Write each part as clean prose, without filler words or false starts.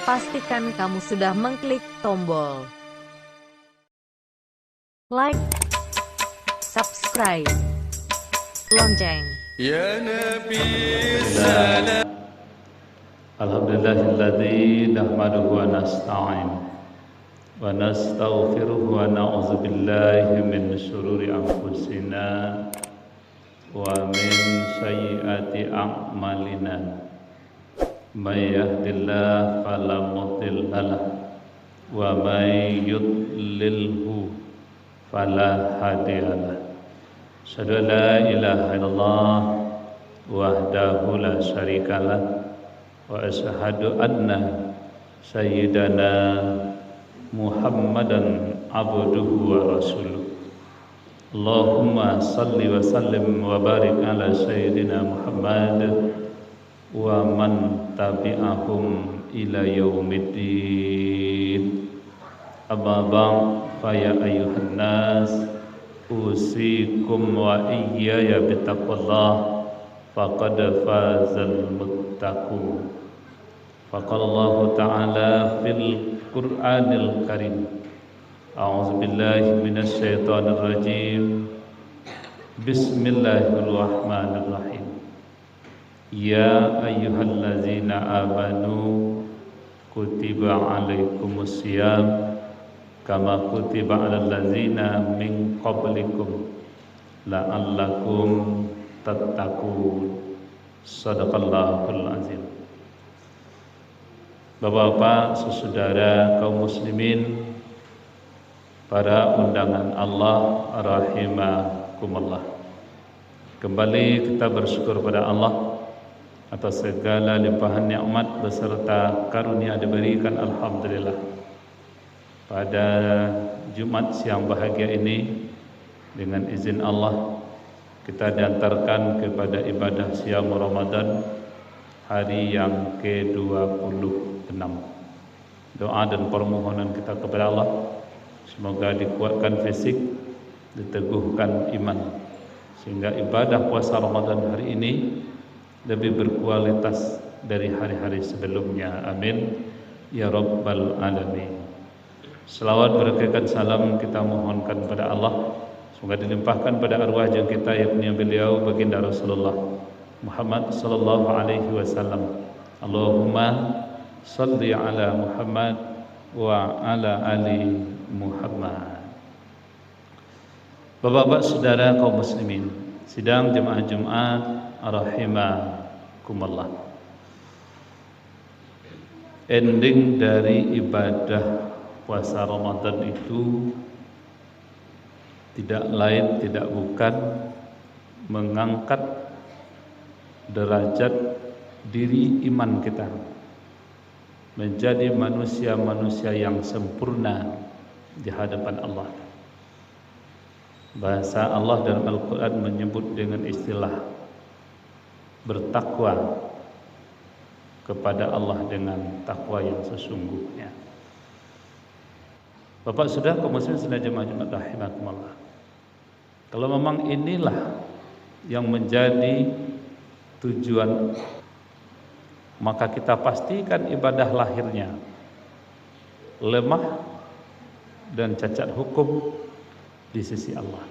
pastikan kamu sudah mengklik tombol like, subscribe, lonceng. Ya Nabi salam. Alhamdulillahilladzi nahmaduhu wa nasta'in wa nastaghfiruhu wa na'udzu billahi min syururi anfusina wa min sayyiati a'malina. May yahdihillahu fala mudilla lahu wa may yudlilhu fala hadiya lahu. Asyhadu an la ilaha illallah wahdahu la syarika lahu wa asyhadu anna sayyidana Muhammadan abduhu wa rasuluh. Allahumma salli wa sallim wa barik ala sayyidina Muhammad wa man tabi'ahum ila yaumiddin. Amma ba'd, fa ya ayyuhan nas usikum wa iyaya bittaqwallah faqad fazal muttaqun. Faqala Allah Ta'ala fil Qur'anil Karim, a'udzu billahi minasy syaithanir rajim. Bismillahirrahmanirrahim. Ya ayyuhallazina amanu kutiba 'alaikumus syiyam kama kutiba 'alal ladzina min qablikum la'allakum tattaqun. Shadaqallahul azim. Bapak-bapak, saudara kaum muslimin, para undangan Allah rahimakumullah. Kembali kita bersyukur pada Allah atas segala limpahan nikmat beserta karunia diberikan, alhamdulillah. Pada Jumat siang bahagia ini, dengan izin Allah, kita diantarkan kepada ibadah siam Ramadan hari yang ke-26. Doa dan permohonan kita kepada Allah, semoga dikuatkan fisik, diteguhkan iman, sehingga ibadah puasa Ramadan hari ini lebih berkualitas dari hari-hari sebelumnya. Amin ya rabbal alamin. Selawat berkaitan salam kita mohonkan pada Allah, semoga dilimpahkan pada arwah jeng kita, yakni beliau baginda Rasulullah Muhammad sallallahu alaihi wasallam. Allahumma salli ala Muhammad wa ala ali Muhammad. Bapak-bapak, saudara kaum muslimin, sidang jemaah Jumat rahimakumullah. Ending dari ibadah puasa Ramadan itu tidak lain tidak bukan mengangkat derajat diri iman kita menjadi manusia-manusia yang sempurna di hadapan Allah. Bahasa Allah dalam Al-Quran menyebut dengan istilah bertakwa kepada Allah dengan takwa yang sesungguhnya. Bapak sudah kaum muslimin sedaya jemaah Jumat rahimakumullah. Kalau memang inilah yang menjadi tujuan, maka kita pastikan ibadah lahirnya lemah dan cacat hukum di sisi Allah.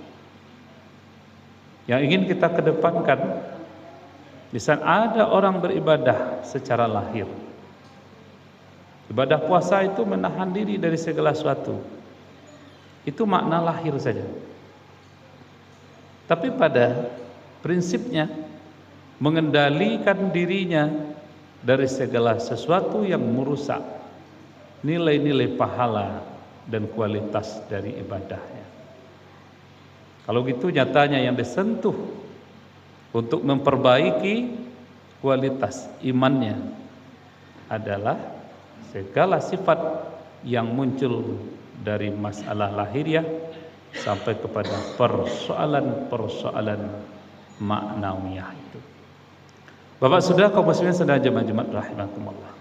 Yang ingin kita kedepankan, di saat ada orang beribadah secara lahir, ibadah puasa itu menahan diri dari segala sesuatu, itu makna lahir saja. Tapi pada prinsipnya mengendalikan dirinya dari segala sesuatu yang merusak nilai-nilai pahala dan kualitas dari ibadahnya. Kalau gitu nyatanya yang disentuh untuk memperbaiki kualitas imannya adalah segala sifat yang muncul dari masalah lahiriah sampai kepada persoalan-persoalan maknawiyah itu. Bapak sudah kaum muslimin sedaya jemaah Jumat rahimakumullah.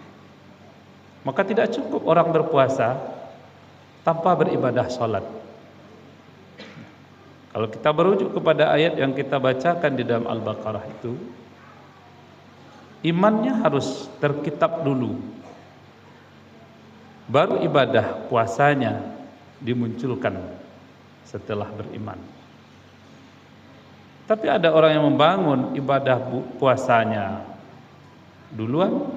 Maka tidak cukup orang berpuasa tanpa beribadah salat. Kalau kita berujuk kepada ayat yang kita bacakan di dalam Al-Baqarah itu, imannya harus terkitab dulu baru ibadah puasanya dimunculkan setelah beriman. Tapi ada orang yang membangun ibadah puasanya duluan,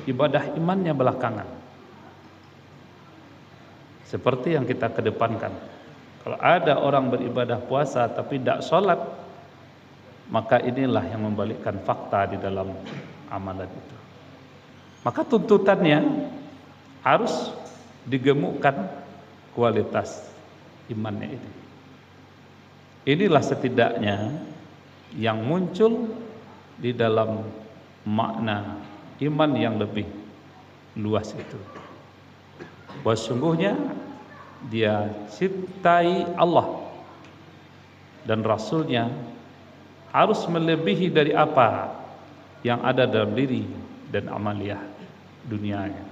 ibadah imannya belakangan. Seperti yang kita kedepankan. Kalau ada orang beribadah puasa tapi tidak sholat, maka inilah yang membalikkan fakta di dalam amalan itu. Maka tuntutannya harus digemukkan kualitas imannya ini. Inilah setidaknya yang muncul di dalam makna iman yang lebih luas itu. Bahwa sungguhnya dia cintai Allah dan Rasulnya harus melebihi dari apa yang ada dalam diri dan amaliyah dunianya.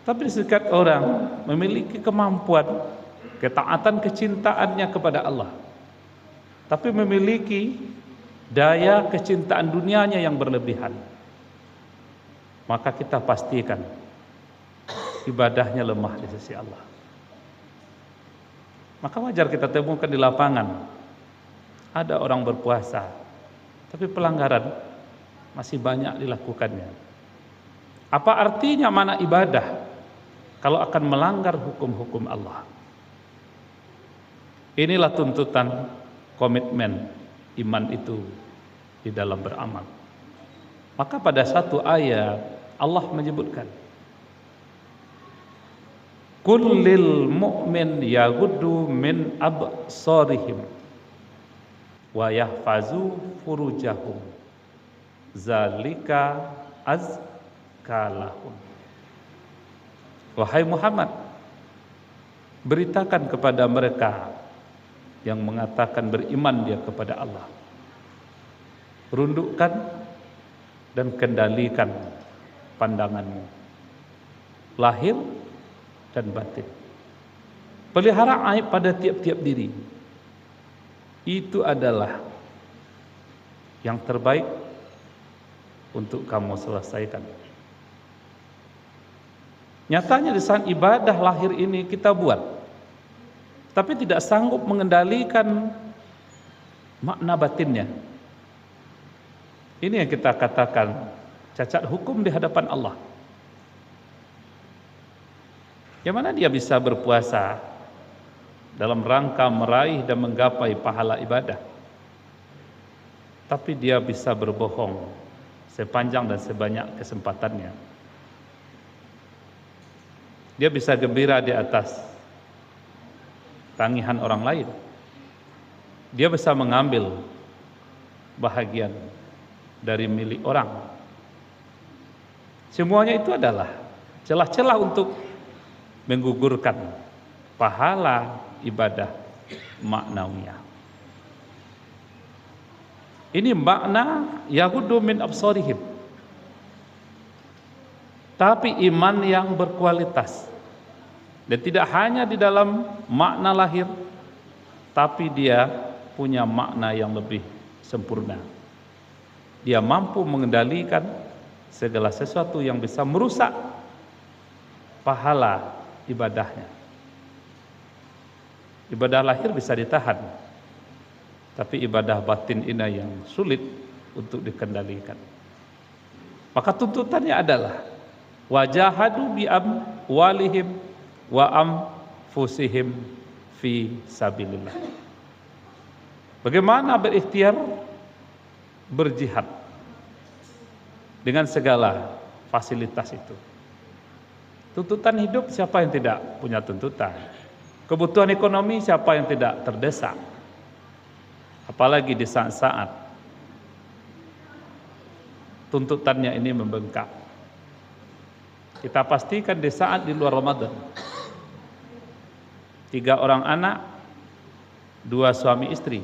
Tapi sedikit orang memiliki kemampuan, ketaatan, kecintaannya kepada Allah, tapi memiliki daya kecintaan dunianya yang berlebihan, maka kita pastikan ibadahnya lemah di sisi Allah. Maka wajar kita temukan di lapangan ada orang berpuasa, tapi pelanggaran masih banyak dilakukannya. Apa artinya mana ibadah kalau akan melanggar hukum-hukum Allah? Inilah tuntutan komitmen iman itu di dalam beramal. Maka pada satu ayat Allah menyebutkan, kullil mu'min yaghuddu min absarihim wa yahfazu furujahum zalika azkalahum. Wahai Muhammad, beritakan kepada mereka yang mengatakan beriman dia kepada Allah, rundukkan dan kendalikan pandanganmu, lahir dan batin. Pelihara aib pada tiap-tiap diri. Itu adalah yang terbaik untuk kamu selesaikan. Nyatanya di saat ibadah lahir ini kita buat, tapi tidak sanggup mengendalikan makna batinnya. Ini yang kita katakan cacat hukum di hadapan Allah. Yang mana dia bisa berpuasa dalam rangka meraih dan menggapai pahala ibadah, tapi dia bisa berbohong sepanjang dan sebanyak kesempatannya. Dia bisa gembira di atas tangihan orang lain. Dia bisa mengambil bahagian dari milik orang. Semuanya itu adalah celah-celah untuk menggugurkan pahala ibadah maknawiyah. Ini makna yaghuddu min absarihim. Tapi iman yang berkualitas, dan tidak hanya di dalam makna lahir, tapi dia punya makna yang lebih sempurna. Dia mampu mengendalikan segala sesuatu yang bisa merusak pahala ibadahnya. Ibadah lahir bisa ditahan, tapi ibadah batin ini yang sulit untuk dikendalikan. Maka tuntutannya adalah wajahadu bi amwalihim wa anfusihim fi sabilillah. Bagaimana berikhtiar berjihad dengan segala fasilitas itu. Tuntutan hidup, siapa yang tidak punya tuntutan? Kebutuhan ekonomi, siapa yang tidak terdesak? Apalagi di saat-saat tuntutannya ini membengkak. Kita pastikan di saat di luar Ramadan, 3 orang anak, 2 suami istri,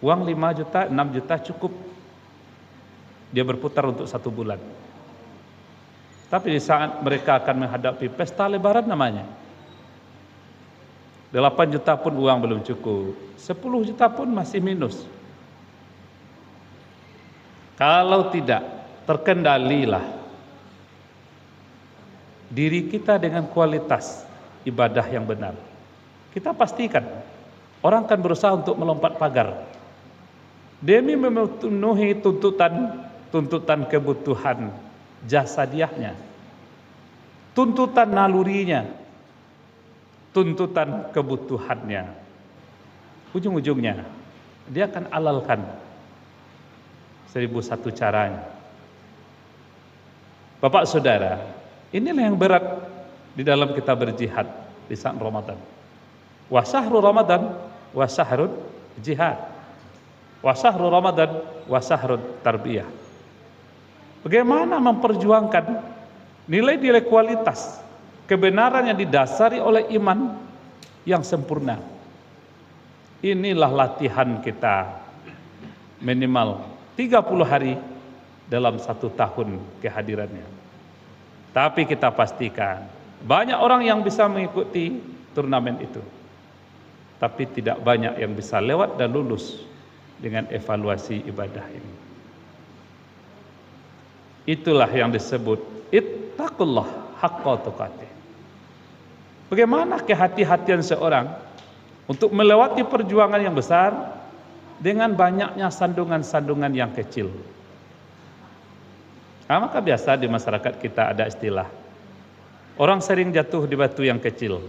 uang 5 juta, 6 juta cukup dia berputar untuk 1 bulan. Tapi di saat mereka akan menghadapi pesta lebaran namanya, 8 juta pun uang belum cukup, 10 juta pun masih minus. Kalau tidak terkendalilah diri kita dengan kualitas ibadah yang benar. Kita pastikan orang akan berusaha untuk melompat pagar demi memenuhi tuntutan kebutuhan jasadiahnya, tuntutan nalurinya, tuntutan kebutuhannya. Ujung-ujungnya dia akan alalkan 1001 caranya. Bapak Saudara, inilah yang berat di dalam kita berjihad di saat Ramadan. Wa syahrul Ramadan wa syahrul jihad. Wa syahrul Ramadan wa syahrul tarbiyah. Bagaimana memperjuangkan nilai-nilai kualitas kebenaran yang didasari oleh iman yang sempurna. Inilah latihan kita minimal 30 hari dalam 1 tahun kehadirannya. Tapi kita pastikan banyak orang yang bisa mengikuti turnamen itu, tapi tidak banyak yang bisa lewat dan lulus dengan evaluasi ibadah ini. Itulah yang disebut ittaqullah haqqa tuqatih. Bagaimana kehati-hatian seorang untuk melewati perjuangan yang besar dengan banyaknya sandungan-sandungan yang kecil. Maka biasa di masyarakat kita ada istilah, orang sering jatuh di batu yang kecil,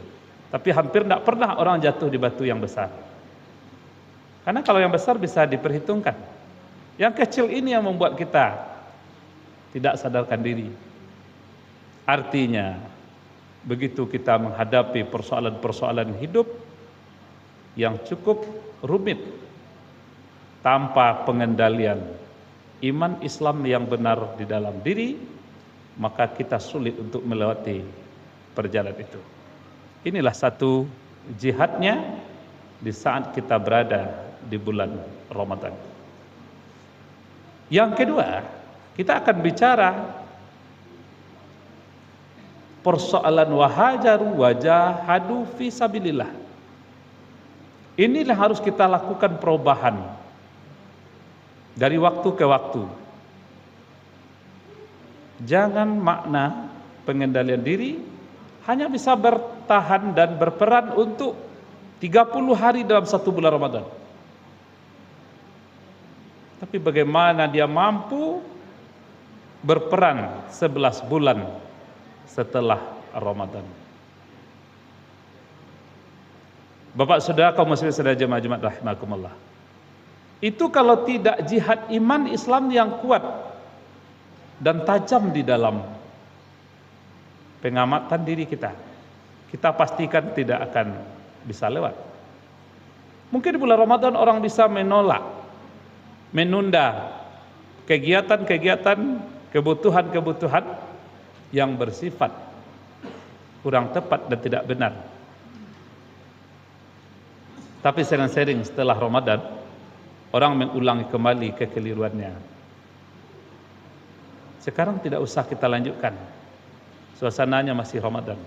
tapi hampir tidak pernah orang jatuh di batu yang besar. Karena kalau yang besar bisa diperhitungkan, yang kecil ini yang membuat kita tidak sadarkan diri. Artinya, begitu kita menghadapi persoalan-persoalan hidup yang cukup rumit, tanpa pengendalian iman Islam yang benar di dalam diri, maka kita sulit untuk melewati perjalanan itu. Inilah satu jihadnya di saat kita berada di bulan Ramadan. Yang kedua, kita akan bicara persoalan wahajaru wajahadu fi sabilillah. Inilah harus kita lakukan perubahan dari waktu ke waktu. Jangan makna pengendalian diri hanya bisa bertahan dan berperan untuk 30 hari dalam 1 bulan Ramadan. Tapi bagaimana dia mampu berperan 11 bulan setelah Ramadan. Bapak Saudara kaum muslimin saudara jemaah rahimakumullah. Itu kalau tidak jihad iman Islam yang kuat dan tajam di dalam pengamatan diri kita, kita pastikan tidak akan bisa lewat. Mungkin di bulan Ramadan orang bisa menolak, menunda kegiatan-kegiatan, kebutuhan-kebutuhan yang bersifat kurang tepat dan tidak benar. Tapi sering-sering setelah Ramadan orang mengulangi kembali kekeliruannya. Sekarang tidak usah kita lanjutkan, suasananya masih Ramadan.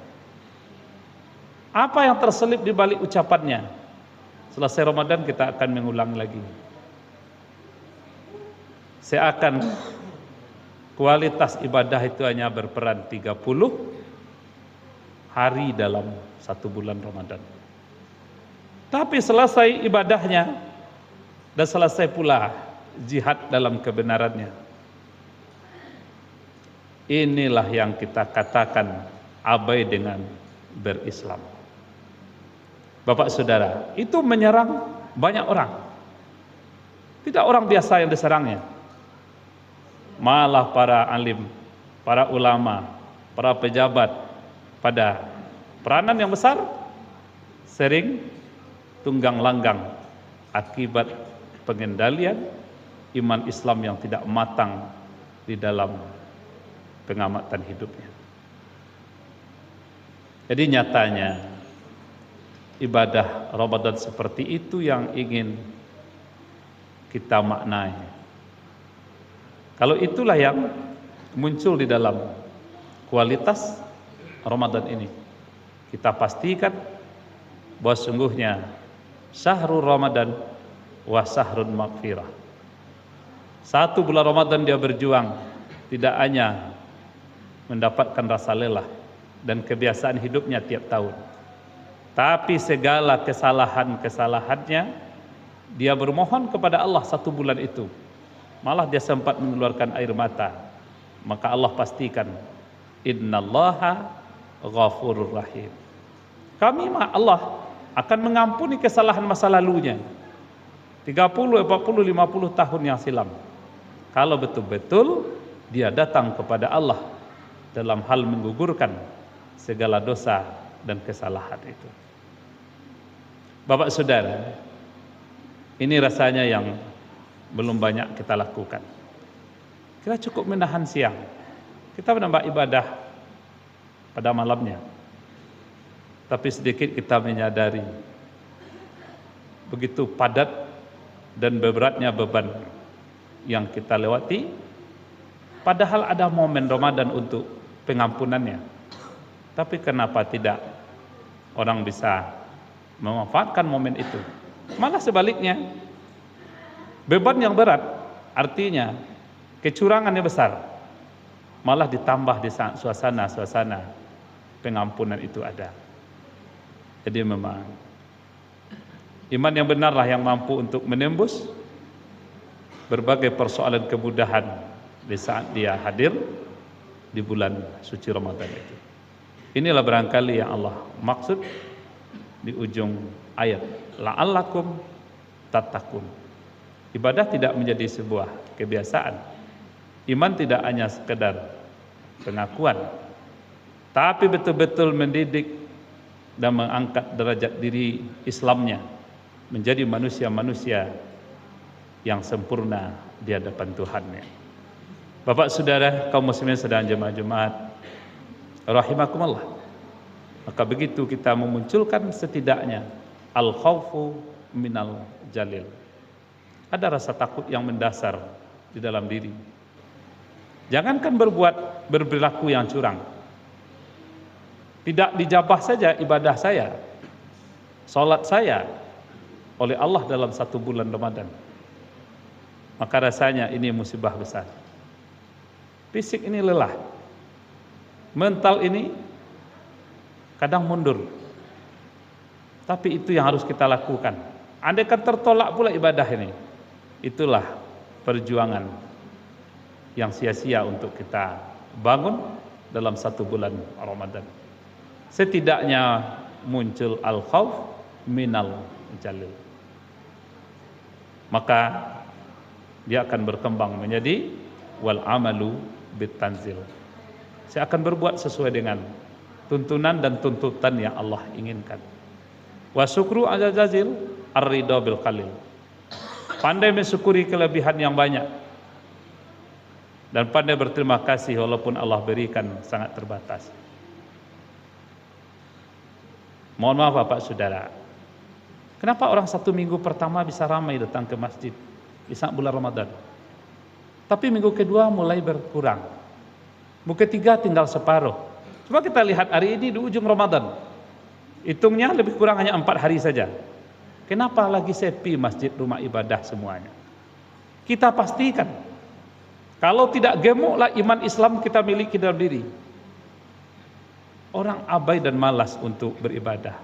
Apa yang terselip di balik ucapannya? Selesai Ramadan kita akan mengulang lagi. Seakan kualitas ibadah itu hanya berperan 30 hari dalam 1 bulan Ramadan. Tapi selesai ibadahnya dan selesai pula jihad dalam kebenarannya. Inilah yang kita katakan abai dengan berislam. Bapak Saudara, itu menyerang banyak orang. Tidak orang biasa yang diserangnya. Malah para alim, para ulama, para pejabat pada peranan yang besar sering tunggang langgang akibat pengendalian iman Islam yang tidak matang di dalam pengamatan hidupnya. Jadi nyatanya ibadah Ramadan seperti itu yang ingin kita maknai. Kalau itulah yang muncul di dalam kualitas Ramadan ini, kita pastikan bahwa sungguhnya syahrul Ramadan wa syahrul maghfirah. 1 bulan Ramadan dia berjuang tidak hanya mendapatkan rasa lelah, dan kebiasaan hidupnya tiap tahun. Tapi segala kesalahan-kesalahannya, dia bermohon kepada Allah 1 bulan itu. Malah dia sempat mengeluarkan air mata. Maka Allah pastikan, innallaha ghafurur rahim. Kami Allah akan mengampuni kesalahan masa lalunya 30, 40, 50 tahun yang silam, kalau betul-betul dia datang kepada Allah dalam hal menggugurkan segala dosa dan kesalahan itu. Bapak Saudara, ini rasanya yang belum banyak kita lakukan. Kita cukup menahan siang, kita menambah ibadah pada malamnya. Tapi sedikit kita menyadari begitu padat dan beratnya beban yang kita lewati, padahal ada momen Ramadan untuk pengampunannya. Tapi kenapa tidak orang bisa memanfaatkan momen itu? Malah sebaliknya, beban yang berat artinya kecurangannya besar, malah ditambah di suasana pengampunan itu ada. Jadi memang iman yang benarlah yang mampu untuk menembus berbagai persoalan kemudahan di saat dia hadir di bulan suci Ramadan itu. Inilah barangkali yang Allah maksud di ujung ayat, la'allakum tattaqun. Ibadah tidak menjadi sebuah kebiasaan. Iman tidak hanya sekedar pengakuan, tapi betul-betul mendidik dan mengangkat derajat diri Islamnya menjadi manusia-manusia yang sempurna di hadapan Tuhannya. Bapak Saudara kaum muslimin sedang jemaah Jumat rahimakumullah, maka begitu kita memunculkan setidaknya al-khaufu minal jalil, ada rasa takut yang mendasar di dalam diri. Jangankan berperilaku yang curang, tidak dijabah saja ibadah saya, salat saya oleh Allah dalam 1 bulan Ramadan, maka rasanya ini musibah besar. Fisik ini lelah, mental ini kadang mundur, tapi itu yang harus kita lakukan. Andaikan tertolak pula ibadah ini, itulah perjuangan yang sia-sia untuk kita bangun dalam 1 bulan Ramadan. Setidaknya muncul al-khauf minal jalil, maka dia akan berkembang menjadi wal amalu bitanzil. Saya akan berbuat sesuai dengan tuntunan dan tuntutan yang Allah inginkan. Wa syukru azazil ar-ridha bil qalil. Pandai mensyukuri kelebihan yang banyak dan pandai berterima kasih walaupun Allah berikan sangat terbatas. Mohon maaf Bapak Saudara, kenapa orang 1 minggu pertama bisa ramai datang ke masjid di saat bulan Ramadan, tapi minggu kedua mulai berkurang, minggu ketiga tinggal separuh. Coba kita lihat hari ini di ujung Ramadan, hitungnya lebih kurang hanya 4 hari saja. Kenapa lagi sepi masjid, rumah ibadah semuanya? Kita pastikan, kalau tidak gemuklah iman Islam kita miliki dalam diri, orang abai dan malas untuk beribadah.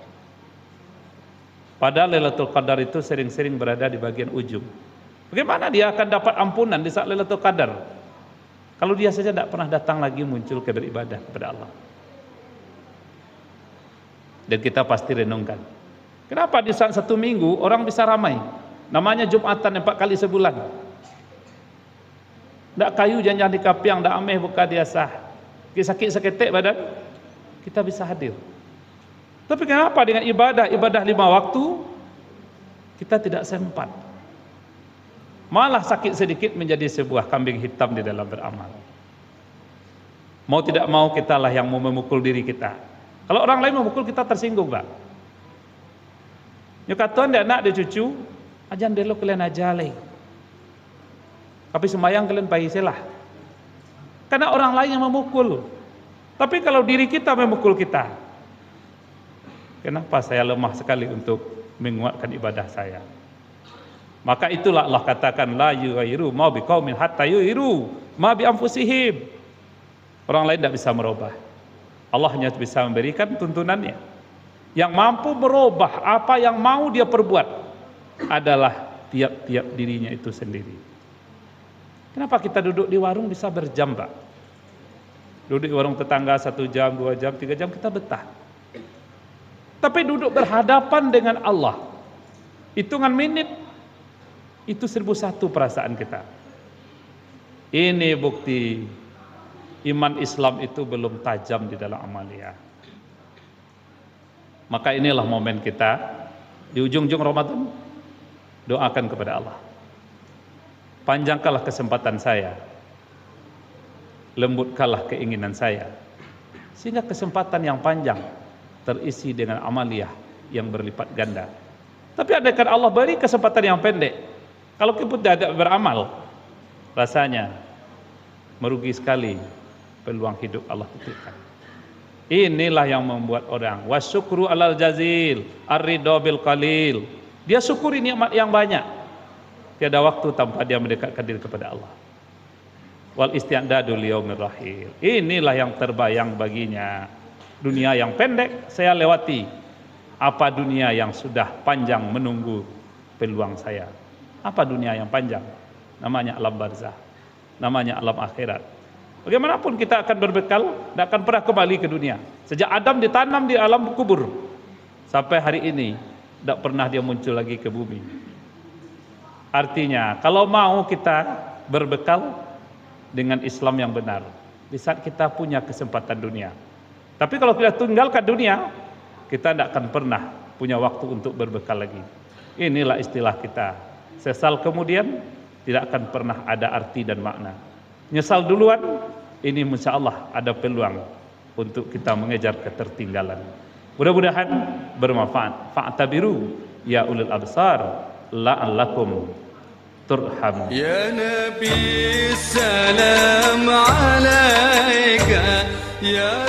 Padahal Lailatul Qadar itu sering-sering berada di bagian ujung. Bagaimana dia akan dapat ampunan di saat Lailatul Qadar kalau dia saja tidak pernah datang lagi muncul ke beribadah kepada Allah? Dan kita pasti renungkan, kenapa di saat 1 minggu orang bisa ramai, namanya Jumatan 4 kali sebulan, tidak kayu jangan di kapiang, tidak ameh buka dia sah, sakit seketik badan, kita bisa hadir. Tapi kenapa dengan ibadah 5 waktu kita tidak sempat? Malah sakit sedikit menjadi sebuah kambing hitam di dalam beramal. Mau tidak mau kitalah yang mau memukul diri kita. Kalau orang lain memukul kita tersinggung, Pak. Nyukatuan dia anak, dia cucu, ajan delo kalian aja leh. Tapi sembahyang kalian pahiselah. Karena orang lain yang memukul. Tapi kalau diri kita memukul kita, kenapa saya lemah sekali untuk menguatkan ibadah saya? Maka itulah Allah katakan la yughayyiru ma biqaumin hatta yughayyiru ma bi anfusihim. Orang lain tidak bisa merubah, Allah hanya bisa memberikan tuntunannya. Yang mampu merubah apa yang mau dia perbuat adalah tiap-tiap dirinya itu sendiri. Kenapa kita duduk di warung bisa berjam, Pak? Duduk di warung tetangga 1 jam, 2 jam, 3 jam kita betah. Tapi duduk berhadapan dengan Allah, hitungan menit itu 1001 perasaan kita. Ini bukti iman Islam itu belum tajam di dalam amalia. Maka inilah momen kita di ujung-ujung Ramadan, doakan kepada Allah, panjangkanlah kesempatan saya, lembutkanlah keinginan saya, sehingga kesempatan yang panjang terisi dengan amaliyah yang berlipat ganda. Tapi andaikan Allah beri kesempatan yang pendek, kalau kita tidak beramal, rasanya merugi sekali peluang hidup Allah titipkan. Inilah yang membuat orang wasyukru alal jazil, ar-ridha bil qalil. Dia syukuri nikmat yang banyak. Tiada waktu tanpa dia mendekatkan diri kepada Allah. Wal isti'dadu liyaumir rahil. Inilah yang terbayang baginya. Dunia yang pendek saya lewati. Apa dunia yang sudah panjang menunggu peluang saya? Apa dunia yang panjang? Namanya alam barzah. Namanya alam akhirat. Bagaimanapun kita akan berbekal, tidak akan pernah kembali ke dunia. Sejak Adam ditanam di alam kubur, sampai hari ini tidak pernah dia muncul lagi ke bumi. Artinya, kalau mau kita berbekal dengan Islam yang benar, di saat kita punya kesempatan dunia. Tapi kalau kita tinggalkan dunia, kita tidak akan pernah punya waktu untuk berbekal lagi. Inilah istilah kita. Sesal kemudian tidak akan pernah ada arti dan makna. Nyesal duluan, ini insya Allah ada peluang untuk kita mengejar ketertinggalan. Mudah-mudahan bermanfaat. Fa'tabiru ya ulul absar la'allakum turhamun. Ya Nabi salam alaika ya